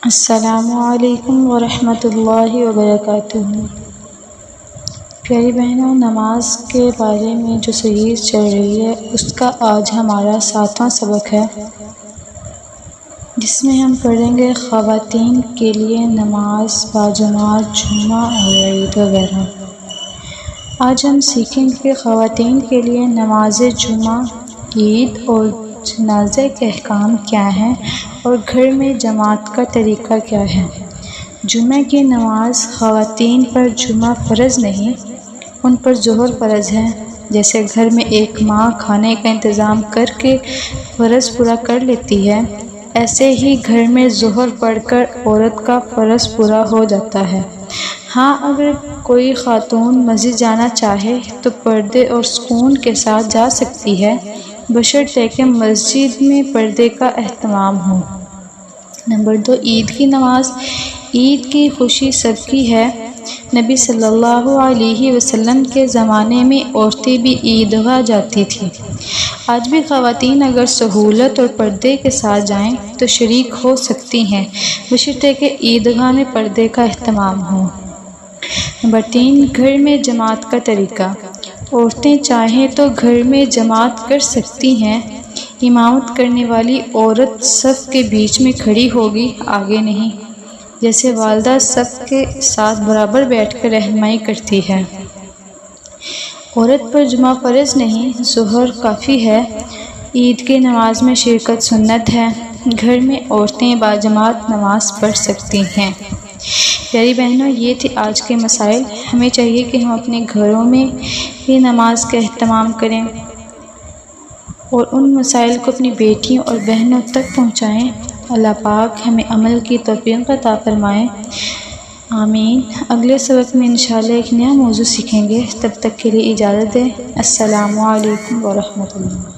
السلام علیکم ورحمۃ اللہ وبرکاتہ۔ پیاری بہنوں، نماز کے بارے میں جو سیریز چل رہی ہے اس کا آج ہمارا 7واں سبق ہے، جس میں ہم پڑھیں گے خواتین کے لیے نماز باجماعت جمعہ اور عید وغیرہ۔ آج ہم سیکھیں گے کہ خواتین کے لیے نماز جمعہ، عید اور جنازے کے احکام کیا ہیں اور گھر میں جماعت کا طریقہ کیا ہے۔ جمعہ کی نماز خواتین پر جمعہ فرض نہیں، ان پر ظہر فرض ہے۔ جیسے گھر میں ایک ماں کھانے کا انتظام کر کے فرض پورا کر لیتی ہے، ایسے ہی گھر میں ظہر پڑھ کر عورت کا فرض پورا ہو جاتا ہے۔ ہاں، اگر کوئی خاتون مسجد جانا چاہے تو پردے اور سکون کے ساتھ جا سکتی ہے، بشرطے کہ مسجد میں پردے کا اہتمام ہو۔ نمبر 2، عید کی نماز۔ عید کی خوشی سب کی ہے۔ نبی صلی اللہ علیہ وسلم کے زمانے میں عورتیں بھی عیدگاہ جاتی تھیں۔ آج بھی خواتین اگر سہولت اور پردے کے ساتھ جائیں تو شریک ہو سکتی ہیں، بشرطے کہ عیدگاہ میں پردے کا اہتمام ہو۔ نمبر 3، گھر میں جماعت کا طریقہ۔ عورتیں چاہیں تو گھر میں جماعت کر سکتی ہیں۔ امامت کرنے والی عورت صف کے بیچ میں کھڑی ہوگی، آگے نہیں، جیسے والدہ صف کے ساتھ برابر بیٹھ کر رہنمائی کرتی ہے۔ عورت پر جمعہ فرض نہیں، ظہر کافی ہے۔ عید کی نماز میں شرکت سنت ہے۔ گھر میں عورتیں باجماعت نماز پڑھ سکتی ہیں۔ پیاری بہنوں، یہ تھے آج کے مسائل۔ ہمیں چاہیے کہ ہم اپنے گھروں میں یہ نماز کا اہتمام کریں اور ان مسائل کو اپنی بیٹیوں اور بہنوں تک پہنچائیں۔ اللہ پاک ہمیں عمل کی توفیق عطا فرمائے، آمین۔ اگلے سبق میں انشاءاللہ ایک نیا موضوع سیکھیں گے، تب تک کے لیے اجازت دیں۔ السلام علیکم ورحمۃ اللہ۔